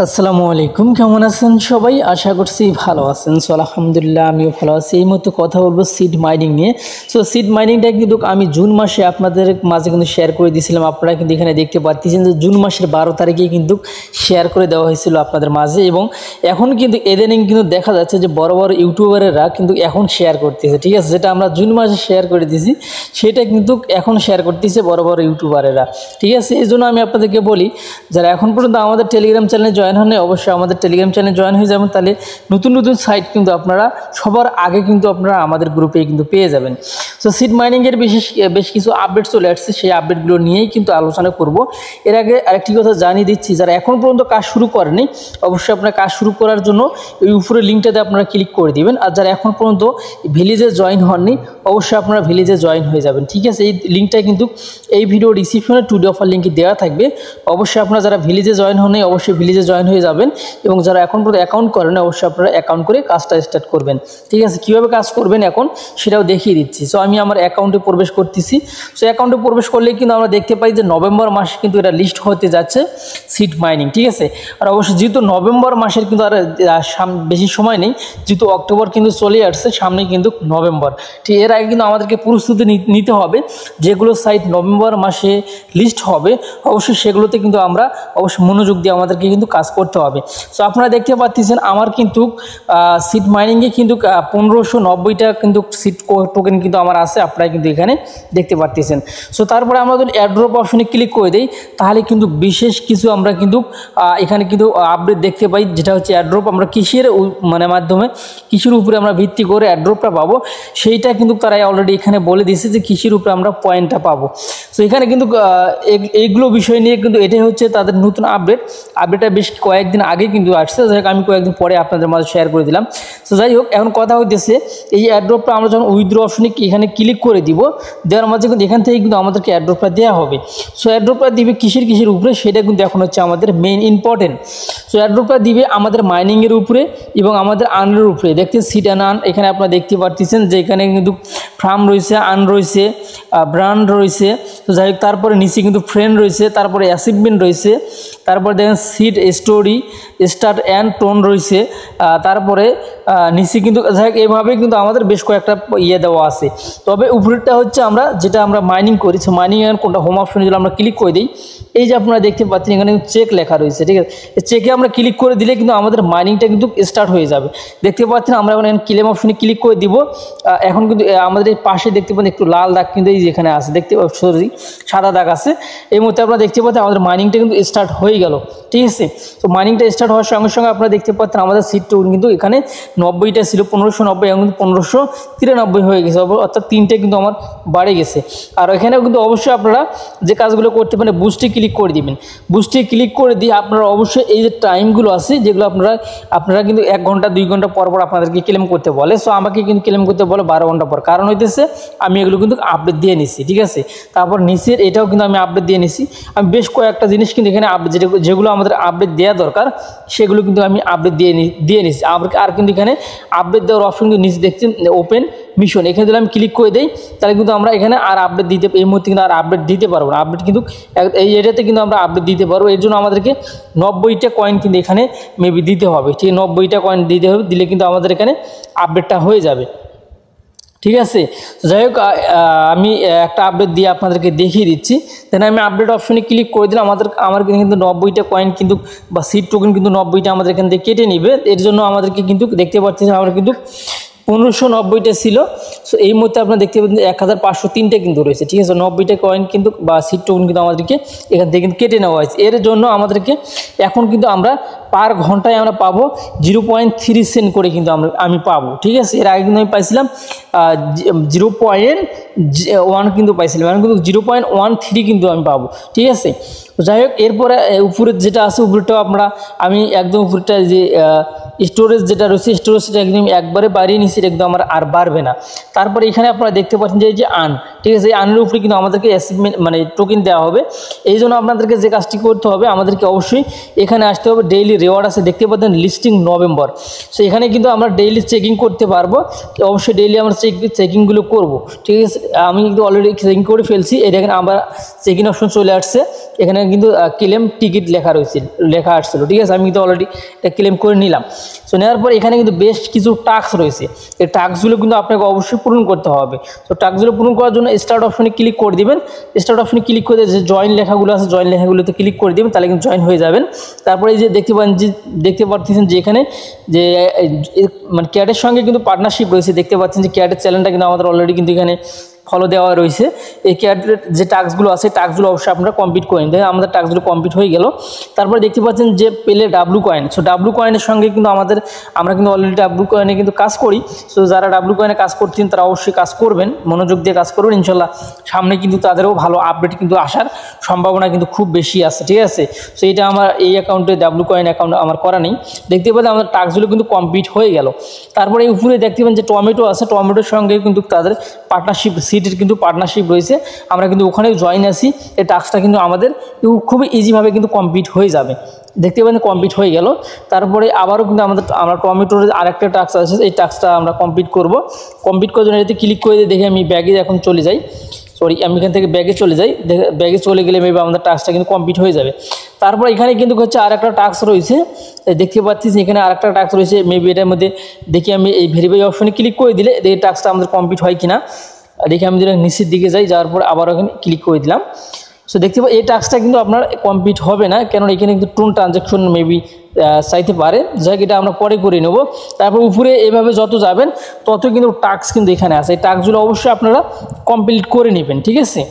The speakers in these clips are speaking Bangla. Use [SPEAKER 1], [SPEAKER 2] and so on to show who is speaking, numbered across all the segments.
[SPEAKER 1] আসসালামু আলাইকুম, কেমন আছেন সবাই? আশা করছি ভালো আছেন। সো আলহামদুলিল্লাহ আমিও ভালো আছি। এই মতো কথা বলবো সিড মাইনিং নিয়ে। সো সিড মাইনিংটা কিন্তু আমি জুন মাসে আপনাদের মাঝে কিন্তু শেয়ার করে দিয়েছিলাম। আপনারা কিন্তু এখানে দেখতে পাচ্ছেন যে জুন মাসের 12 তারিখে কিন্তু শেয়ার করে দেওয়া হয়েছিল আপনাদের মাঝে, এবং এখন কিন্তু এদিন কিন্তু দেখা যাচ্ছে যে বড় বড় ইউটিউবারেরা কিন্তু এখন শেয়ার করতেছে। ঠিক আছে, যেটা আমরা জুন মাসে শেয়ার করে দিয়েছি সেটা কিন্তু এখন শেয়ার করতেছে বড় বড় ইউটিউবারেরা। ঠিক আছে, এই জন্য আমি আপনাদেরকে বলি, যারা এখন পর্যন্ত আমাদের টেলিগ্রাম চ্যানেলে জয়েন হন অবশ্যই আমাদের টেলিগ্রাম চ্যানেলে জয়েন হয়ে যাবেন। তাহলে নতুন নতুন সাইট কিন্তু আপনারা সবার আগে কিন্তু আপনারা আমাদের গ্রুপে কিন্তু পেয়ে যাবেন। সো সিড মাইনিংয়ের বেশ কিছু আপডেট চলে আসছে, সেই আপডেটগুলো নিয়েই কিন্তু আলোচনা করব। এর আগে আরেকটি কথা জানিয়ে দিচ্ছি, যারা এখন পর্যন্ত কাজ শুরু করেনি অবশ্যই আপনারা কাজ শুরু করার জন্য এই উপরে লিঙ্কটাতে আপনারা ক্লিক করে দিবেন। আর যারা এখন পর্যন্ত ভিলেজে জয়েন হননি অবশ্যই আপনারা ভিলেজে জয়েন হয়ে যাবেন। ঠিক আছে, এই লিঙ্কটা কিন্তু এই ভিডিও ডিসক্রিপশনে টুডে অফার লিঙ্কে দেওয়া থাকবে। অবশ্যই আপনারা যারা ভিলেজে জয়েন হননি অবশ্যই ভিলেজে জয়েন হয়ে যাবেন, এবং যারা এখন পর্যন্ত অ্যাকাউন্ট করেন অবশ্যই আপনারা অ্যাকাউন্ট করে কাজটা স্টার্ট করবেন। ঠিক আছে, কীভাবে কাজ করবেন এখন সেটাও দেখিয়ে দিচ্ছি। সো আমি আমার অ্যাকাউন্টে প্রবেশ করতেছি। সো অ্যাকাউন্টে প্রবেশ করলেই কিন্তু আমরা দেখতে পাই যে নভেম্বর মাসে কিন্তু এটা লিস্ট হতে যাচ্ছে সিড মাইনিং। ঠিক আছে, আর অবশ্যই যেহেতু নভেম্বর মাসের কিন্তু আর বেশি সময় নেই, যেহেতু অক্টোবর কিন্তু চলে আসছে, সামনে কিন্তু নভেম্বর। ঠিক এর আগে কিন্তু আমাদেরকে প্রস্তুতি নিতে হবে। যেগুলো সাইট নভেম্বর মাসে লিস্ট হবে অবশ্যই সেগুলোতে কিন্তু আমরা অবশ্যই মনোযোগ দিয়ে আমাদেরকে কিন্তু কাজ করতে হবে। সো আপনারা দেখতে পাচ্ছেন আমার কিন্তু সিড মাইনিংয়ে কিন্তু 1590টা কিন্তু সিড টোকেন কিন্তু আমার আছে, আপনারা কিন্তু এখানে দেখতে পাচ্ছেন। সো তারপরে আমরা যদি অ্যাড্রপ অপশনে ক্লিক করে দিই তাহলে কিন্তু বিশেষ কিছু আমরা কিন্তু এখানে কিন্তু আপডেট দেখতে পাই, যেটা হচ্ছে অ্যাড্রপ আমরা কিসের মাধ্যমে কিসের উপরে আমরা ভিত্তি করে অ্যাড্রপটা পাবো সেইটা কিন্তু তারা অলরেডি এখানে বলে দিয়েছে যে কিসের উপরে আমরা পয়েন্টটা পাবো। সো এখানে কিন্তু এইগুলো বিষয় নিয়ে কিন্তু এটাই হচ্ছে তাদের নতুন আপডেটটা বেশ কয়েকদিন আগে কিন্তু আসছে, যাই হোক আমি কয়েকদিন পরে আপনাদের মাঝে শেয়ার করে দিলাম। সো যাই হোক, এখন কথা হইতেছে এই অ্যাড্রপটা আমরা যখন উইথড্র অপশনে এখানে ক্লিক করে দিব, দেওয়ার মাঝে কিন্তু এখান থেকে কিন্তু আমাদেরকে অ্যাড্রপটা দেওয়া হবে। সো অ্যাড্রপটা দিবে কিসের উপরে সেটা কিন্তু এখন হচ্ছে আমাদের মেইন ইম্পর্টেন্ট। সো অ্যাড্রপটা দিবে আমাদের মাইনিংয়ের উপরে এবং আমাদের আর্নের উপরে। দেখছেন সিড অ্যান্ড আর্ন, এখানে আপনারা দেখতে পাচ্ছেন যে এখানে কিন্তু ফার্ম রয়েছে, আর্ন রয়েছে, ব্র্যান্ড রয়েছে। তো যাই হোক, তারপরে নিচে কিন্তু ফ্রেন্ড রয়েছে, তারপরে অ্যাচিভমেন্ট রয়েছে, তারপরে দেখেন seed story start and tone রয়েছে, তারপরে নিচে কিন্তু যাই হোক এইভাবে কিন্তু আমাদের বেশ কয়েকটা দেওয়া আছে। তবে উপরেরটা হচ্ছে আমরা যেটা আমরা মাইনিং করি, সো মাইনিং কোনটা হোম অপশনে যদি আমরা ক্লিক করে দিই, এই যে আপনারা দেখতে পাচ্ছেন এখানে চেক লেখা রয়েছে। ঠিক আছে, এই চেকে আমরা ক্লিক করে দিলে কিন্তু আমাদের মাইনিংটা কিন্তু স্টার্ট হয়ে যাবে। দেখতে পাচ্ছেন আমরা এখন ক্লেম অপশনে ক্লিক করে দিব। এখন কিন্তু আমাদের এই পাশে দেখতে পাচ্ছেন একটু লাল দাগ কিন্তু এই যেখানে আছে, দেখতে সরি সাদা দাগ আছে, এই মধ্যে আপনারা দেখতে পাচ্ছেন আমাদের মাইনিংটা কিন্তু স্টার্ট হয়ে গেল। ঠিক আছে, তো মাইনিংটা স্টার্ট হওয়ার সঙ্গে সঙ্গে আপনারা দেখতে পাচ্ছেন আমাদের সিড টোকেন কিন্তু এখানে 90টা ছিল, 1590, এখন কিন্তু 1593 হয়ে গেছে, অর্থাৎ 3টে কিন্তু আমার বাড়ে গেছে। আর এখানেও কিন্তু অবশ্যই আপনারা যে কাজগুলো করতে পারেন বুস্টে ক্লিক করে দিবেন। বুস্টে ক্লিক করে দিয়ে আপনারা অবশ্যই এই যে টাইমগুলো আছে যেগুলো আপনারা কিন্তু 1 ঘন্টা 2 ঘন্টা পর আপনাদেরকে ক্লেম করতে বলে। সো আমাকে কিন্তু ক্লেম করতে বলে 12 ঘন্টা পর, কারণ হইতেছে আমি এগুলো কিন্তু আপডেট দিয়ে নিছি। ঠিক আছে, তারপর নিচের এটাও কিন্তু আমি আপডেট দিয়ে নিছি। আমি বেশ কয়েকটা জিনিস কিন্তু এখানে আপডেট যেগুলো আমাদের আপডেট দেওয়া দরকার সেগুলো কিন্তু আমি আপডেট দিয়ে নিছি। আর কিন্তু এখানে আপডেট দেওয়ার অপশন কিন্তু নিচে দেখছেন ওপেন মিশন, এখানে যদি আমি ক্লিক করে দিই তাহলে কিন্তু আমরা এখানে আর আপডেট এই মুহূর্তে কিন্তু আর আপডেট দিতে পারবো না। আপডেট কিন্তু এই এটাতে কিন্তু আমরা আপডেট দিতে পারবো, এর জন্য আমাদেরকে 90টা কয়েন কিন্তু এখানে মেবি দিতে হবে। ঠিক 90টা কয়েন দিতে হবে, দিলে কিন্তু আমাদের এখানে আপডেটটা হয়ে যাবে। ঠিক আছে, যাই হোক আমি একটা আপডেট দিয়ে আপনাদেরকে দেখিয়ে দিচ্ছি। দেন আমি আপডেট অপশনে ক্লিক করে দিলাম। আমার কিন্তু 90টা কয়েন কিন্তু বা সিড টোকেন কিন্তু 90টা আমাদের এখান থেকে কেটে নেবে। এর জন্য আমাদেরকে কিন্তু দেখতে পাচ্ছি আমরা কিন্তু 1590টা ছিল। সো এই মুহূর্তে আপনারা দেখতে পাচ্ছেন 1503টে কিন্তু রয়েছে। ঠিক আছে, 90টা কয়েন কিন্তু বা সিড টোকেন কিন্তু আমাদেরকে এখান থেকে কিন্তু কেটে নেওয়া হয়েছে। এর জন্য আমাদেরকে এখন কিন্তু আমরা পার ঘন্টায় আমরা পাবো 0.3 সেন্ট করে কিন্তু আমি পাবো। ঠিক আছে, এর আগে কিন্তু আমি পাইছিলাম 0.1 কিন্তু পাইছিলাম, এখন কিন্তু 0.13 কিন্তু আমি পাবো। ঠিক আছে, যাই হোক এরপরে উপরের যেটা আছে উপরেরটাও আমি একদম উপরেরটা যে স্টোরেজ যেটা রয়েছে স্টোরেজটা একদম একবারে বাড়িয়ে নিচ্ছি, একদম আমার আর বাড়বে না। তারপরে এখানে আপনারা দেখতে পাচ্ছেন যে এই যে আর্ন, ঠিক আছে, এই আর্নের উপরে কিন্তু আমাদেরকে অ্যাচিভমেন্ট টোকেন দেওয়া হবে। এই জন্য আপনাদেরকে যে কাজটি করতে হবে আমাদেরকে অবশ্যই এখানে আসতে হবে। ডেইলি রিওয়ার্ড আছে দেখতে পাচ্ছেন লিস্টিং নভেম্বর। সো এখানে কিন্তু আমরা ডেইলি চেকিং করতে পারবো, অবশ্যই ডেইলি আমরা চেকিংগুলো করবো। ঠিক আছে, আমি কিন্তু অলরেডি চেকিং করে ফেলছি। এই দেখেন আমার চেকিং অপশন চলে আসছে, এখানে কিন্তু ক্লেম টিকিট লেখা আসছিল, ঠিক আছে। আমি কিন্তু অলরেডি এটা ক্লেম করে নিলাম। সো নেওয়ার পর এখানে কিন্তু বেশ কিছু টাস্ক রয়েছে, এই টাস্কগুলো কিন্তু আপনাকে অবশ্যই পূরণ করতে হবে। তো টাস্কগুলো পূরণ করার জন্য স্টার্ট অপশনে ক্লিক করে দিবেন। স্টার্ট অপশনে ক্লিক করে যে জয়েন লেখাগুলো আছে, জয়েন লেখাগুলোতে ক্লিক করে দিবেন, তাহলে কিন্তু জয়েন হয়ে যাবেন। তারপরে এই যে দেখতে পাচ্ছেন যে এখানে যে মানে ক্যাটের সঙ্গে কিন্তু পার্টনারশিপ রয়েছে, দেখতে পাচ্ছেন যে ক্যাটের চ্যানেলটা কিন্তু আমাদের অলরেডি কিন্তু এখানে ফলো দেওয়া রয়েছে। এই ক্যাটের যে টাস্কগুলো আছে, টাস্কগুলো অবশ্যই আপনারা কমপ্লিট করে নিন। আমাদের টাস্কগুলো কমপ্লিট হয়ে গেল। তারপরে দেখতে পাচ্ছেন যে পেলে ডাব্লু কয়েন। সো ডাব্লু কয়েনের সঙ্গে কিন্তু আমরা কিন্তু অলরেডি ডাব্লু কয়েনে কিন্তু কাজ করি। সো যারা ডাব্লু কয়েনে কাজ করছেন তারা অবশ্যই কাজ করবেন, মনোযোগ দিয়ে কাজ করবেন। ইনশাল্লাহ সামনে কিন্তু তাদেরও ভালো আপডেট কিন্তু আসার সম্ভাবনা কিন্তু খুব বেশি আছে, ঠিক আছে। সো এটা আমার এই অ্যাকাউন্টে ডাব্লু কয়েন অ্যাকাউন্ট আমার করা নেই। দেখতে পাচ্ছেন আমাদের টাস্কগুলো কিন্তু কমপ্লিট হয়ে গেল। তারপরে এই উপরে দেখতে পাবেন যে টমেটো আছে, টমেটোর সঙ্গে কিন্তু তাদের পার্টনারশিপ সিটের কিন্তু পার্টনারশিপ রয়েছে। আমরা কিন্তু ওখানেও জয়েন আছি। এই টাস্কটা কিন্তু আমাদের খুবই ইজিভাবে কিন্তু কমপ্লিট হয়ে যাবে। দেখতে পাবেন কমপ্লিট হয়ে গেল। তারপরে আবারও কিন্তু আমরা টমেটোর আরেকটা টাস্ক আছে, এই টাস্কটা আমরা কমপ্লিট করব। কমপ্লিট করার জন্য এতে ক্লিক করে দেখে আমি ব্যাগে এখন চলে যাই, আমি এখান থেকে ব্যাগে চলে যাই। ব্যাগে চলে গেলে মেবি আমাদের টাস্কটা কিন্তু কমপ্লিট হয়ে যাবে। তারপর এখানে কিন্তু হচ্ছে আরেকটা টাস্ক রয়েছে, দেখতে পাচ্ছি এখানে আরেকটা টাস্ক রয়েছে। মেবি এটার মধ্যে দেখি আমি এই ভেরিফাই অপশনে ক্লিক করে দিলে এই টাস্কটা আমাদের কমপ্লিট হয় কিনা দেখি। আমি যদি নিচের দিকে যাই, যাওয়ার পর আবার এখানে ক্লিক করে দিলাম। সো দেখতে পাই এই টাস্কটা কিন্তু আপনার কমপ্লিট হবে না, কেন এখানে কিন্তু টোন ট্রানজ্যাকশন মেবি চাইতে পারে, যাই এটা আমরা পরে করে নেব। তারপর উপরে এভাবে যত যাবেন তত কিন্তু টাস্ক কিন্তু এখানে আছে। এই টাস্কগুলো অবশ্যই আপনারা কমপ্লিট করে নেবেন, ঠিক আছে।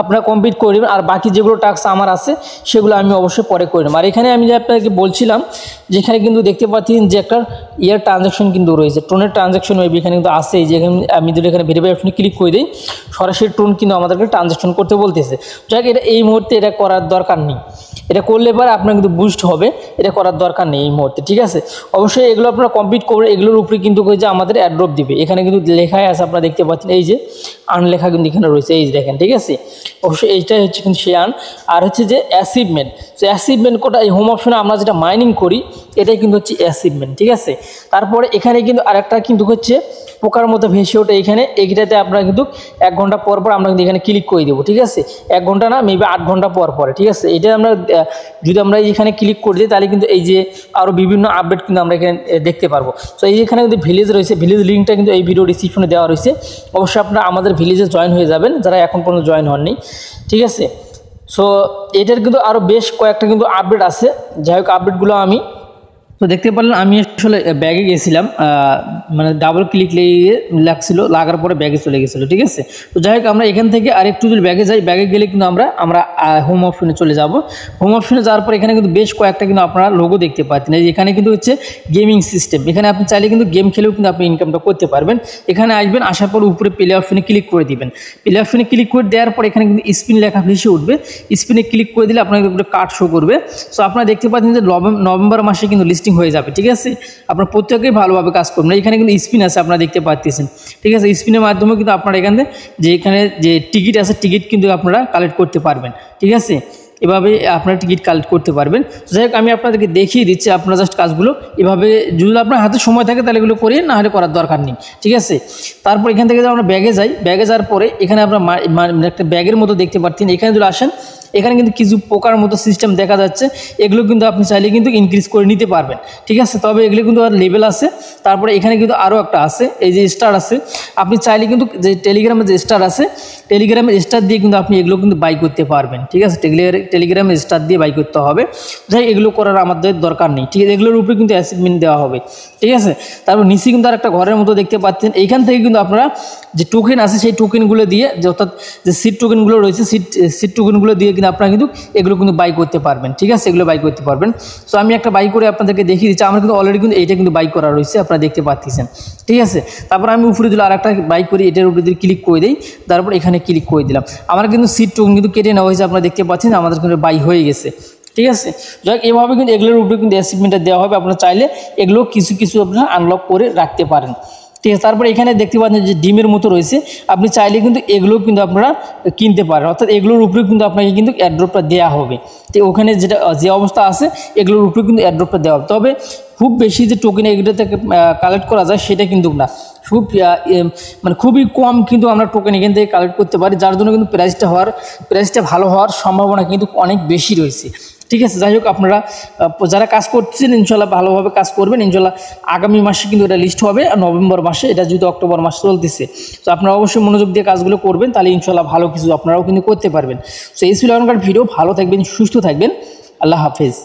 [SPEAKER 1] আপনারা কমপ্লিট করে নেবেন। আর বাকি যেগুলো টাস্ক আমার আছে সেগুলো আমি অবশ্যই পরে করে নেব। আর এখানে আমি যে আপনাকে বলছিলাম যেখানে কিন্তু দেখতে পাচ্ছেন যে একটা ইয়ার ট্রানজ্যাকশন কিন্তু রয়েছে, টোনের ট্রানজ্যাকশন মেবি এখানে কিন্তু আছে। যে আমি যদি এখানে ভেরিফাই অপশনে ক্লিক করে দিই, সরাসরি টোন কিন্তু আমাদেরকে ট্রানজ্যাকশন করতে বলতেছে। যাক এটা এই মুহূর্তে এটা করার দরকার নেই, এটা করলে পরে আপনার কিন্তু বুস্ট হবে, এটা করার দরকার নেই এই মুহূর্তে, ঠিক আছে। অবশ্যই এগুলো আপনারা কমপ্লিট করবেন। এগুলোর উপরে কিন্তু যে আমাদের অ্যাড্রপ দিবে, এখানে কিন্তু লেখাই আছে, আপনারা দেখতে পাচ্ছেন এই যে আনলেখা কিন্তু এখানে রয়েছে, এই যে দেখেন, ঠিক আছে। অবশ্যই এইটাই হচ্ছে কিন্তু সে আর হচ্ছে যে অ্যাচিভমেন্ট। তো অ্যাচিভমেন্ট কোটা এই হোম অপশনে আমরা যেটা মাইনিং করি এটাই কিন্তু হচ্ছে অ্যাচিভমেন্ট, ঠিক আছে। তারপরে এখানে কিন্তু আরেকটা কিন্তু হচ্ছে পোকার মতো ভেসে ওঠে, এইটাতে আপনারা কিন্তু 1 ঘন্টা পর পর আমরা কিন্তু এখানে ক্লিক করে দেবো, ঠিক আছে। 1 ঘন্টা না, মেবি 8 ঘন্টা পর পরে, ঠিক আছে। এটা আমরা যদি আমরা এখানে ক্লিক করে দিই তাহলে কিন্তু এই যে আরও বিভিন্ন আপডেট কিন্তু আমরা এখানে দেখতে পারবো। তো এই এখানে কিন্তু ভিলেজ রয়েছে, ভিলেজ লিঙ্কটা কিন্তু এই ভিডিও ডিসক্রিপশনে দেওয়া রয়েছে। অবশ্যই আপনারা আমাদের ভিলেজে জয়েন হয়ে যাবেন যারা এখন পর্যন্ত জয়েন হননি, ঠিক আছে। সো এটার কিন্তু আরও বেশ কয়েকটা কিন্তু আপডেট আছে। যাই হোক আপডেটগুলো আমি তো দেখতে পারলেন আমি আসলে ব্যাগে গেছিলাম, মানে ডাবল ক্লিক লাগছিল, লাগার পরে ব্যাগে চলে গেছিলো, ঠিক আছে। তো যাই হোক আমরা এখান থেকে আরেকটু যদি ব্যাগে যাই, ব্যাগে গেলে কিন্তু আমরা হোম অপশনে চলে যাব। হোম অপশনে যাওয়ার পর এখানে কিন্তু বেশ কয়েকটা কিন্তু আপনারা লোগো দেখতে পাচ্ছেন। এখানে কিন্তু হচ্ছে গেমিং সিস্টেম, এখানে আপনি চাইলে কিন্তু গেম খেলেও কিন্তু আপনি ইনকামটা করতে পারবেন। এখানে আসবেন, আসার পর উপরে প্লে অপশনে ক্লিক করে দিবেন। প্লে অপশনে ক্লিক করে দেওয়ার পর এখানে কিন্তু স্পিন লেখা ভেসে উঠবে, স্পিনে ক্লিক করে দিলে আপনাকে উপরে কার্ড শো করবে। সো আপনারা দেখতে পাচ্ছেন যে নভেম্বর মাসে কিন্তু লিস্টিং হয়ে যাবে, ঠিক আছে। আপনারা প্রত্যেকেই ভালোভাবে কাজ করবেন। এখানে কিন্তু স্পিন আছে, আপনারা দেখতে পাচ্ছেন, ঠিক আছে। স্পিনের মাধ্যমে কিন্তু আপনারা এখানে যে টিকিট আছে, টিকিট কিন্তু আপনারা কালেক্ট করতে পারবেন, ঠিক আছে। এভাবে আপনারা টিকিট কালেক্ট করতে পারবেন। যাই হোক আমি আপনাদেরকে দেখিয়ে দিচ্ছি, আপনারা জাস্ট কাজগুলো এভাবে যদি আপনার হাতে সময় থাকে তাহলে এগুলো করিয়ে, না হলে করার দরকার নেই, ঠিক আছে। তারপর এখান থেকে আমরা ব্যাগে যাই, ব্যাগে যাওয়ার পরে এখানে আপনারা একটা ব্যাগের মতো দেখতে পাচ্ছেন। এখানে যদি আসেন এখানে কিন্তু কিছু পোকার মতো সিস্টেম দেখা যাচ্ছে, এগুলো কিন্তু আপনি চাইলে কিন্তু ইনক্রিজ করে নিতে পারবেন, ঠিক আছে। তবে এগুলো কিন্তু আর লেভেল আছে। তারপরে এখানে কিন্তু আরও একটা আছে, এই যে স্টার আছে, আপনি চাইলে কিন্তু যে টেলিগ্রামে যে স্টার আছে, টেলিগ্রামের স্টার দিয়ে কিন্তু আপনি এগুলো কিন্তু বাই করতে পারবেন, ঠিক আছে। টেলিগ্রামের স্টার দিয়ে বাই করতে হবে। যাই এগুলো করার আমাদের দরকার নেই, ঠিক আছে। এগুলোর উপরে কিন্তু অ্যাচিভমেন্ট দেওয়া হবে, ঠিক আছে। তারপর নিচে কিন্তু আর একটা ঘরের মতো দেখতে পাচ্ছেন। এইখান থেকে কিন্তু আপনারা যে টোকেন আছে সেই টোকেনগুলো দিয়ে, অর্থাৎ যে সিট টোকেনগুলো রয়েছে, সিট টোকেনগুলো দিয়ে কিন্তু আপনারা কিন্তু এগুলো কিন্তু বাই করতে পারবেন, ঠিক আছে। এগুলো বাই করতে পারবেন। সো আমি একটা বাই করে আপনাদেরকে দেখিয়ে দিচ্ছি। আমরা কিন্তু অলরেডি কিন্তু এইটা কিন্তু বাই করা রয়েছে, আপনারা দেখতে পাচ্ছেন, ঠিক আছে। তারপর আমি উপরে দিলে আর একটা বাই করি, এটার উপরে দিয়ে ক্লিক করে দিই, তারপর এখানে ক্লিক করে দিলাম। আমার কিন্তু সিট টোকেন কিন্তু কেটে নেওয়া হয়েছে, আপনারা দেখতে পাচ্ছেন আমাদের কিন্তু বাই হয়ে গেছে, ঠিক আছে। যাই এভাবে কিন্তু এগুলোর উপরে কিন্তু অ্যাচিভমেন্টটা দেওয়া হবে। আপনারা চাইলে এগুলো কিছু আপনারা আনলক করে রাখতে পারেন, ঠিক আছে। তারপরে এখানে দেখতে পাচ্ছেন যে ডিমের মতো রয়েছে, আপনি চাইলে কিন্তু এগুলো কিন্তু আপনারা কিনতে পারেন, অর্থাৎ এগুলোর উপরে কিন্তু আপনাকে কিন্তু অ্যাড্রপটা দেওয়া হবে। তো ওখানে যে অবস্থা আছে এগুলোর উপরে কিন্তু অ্যাড্রপটা দেওয়া হবে। তবে খুব বেশি যে টোকেন এগুলো থেকে কালেক্ট করা যায় সেটা কিন্তু না, খুব মানে খুবই কম কিন্তু আমরা টোকেন এখান থেকে কালেক্ট করতে পারি, যার জন্য কিন্তু প্রাইসটা ভালো হওয়ার সম্ভাবনা কিন্তু অনেক বেশি রয়েছে। ঠিক আছে, যাই হোক আপনারা যারা কাজ করছেন ইনশাল্লাহ ভালোভাবে কাজ করবেন, ইনশাল্লাহ আগামী মাসে কিন্তু এটা লিস্ট হবে নভেম্বর মাসে, এটা যেহেতু অক্টোবর মাস চলতেছে। তো আপনারা অবশ্যই মনোযোগ দিয়ে কাজগুলো করবেন, তাহলে ইনশাল্লাহ ভালো কিছু আপনারাও কিন্তু করতে পারবেন। তো এই ছিল এখনকার ভিডিও, ভালো থাকবেন, সুস্থ থাকবেন, আল্লাহ হাফেজ।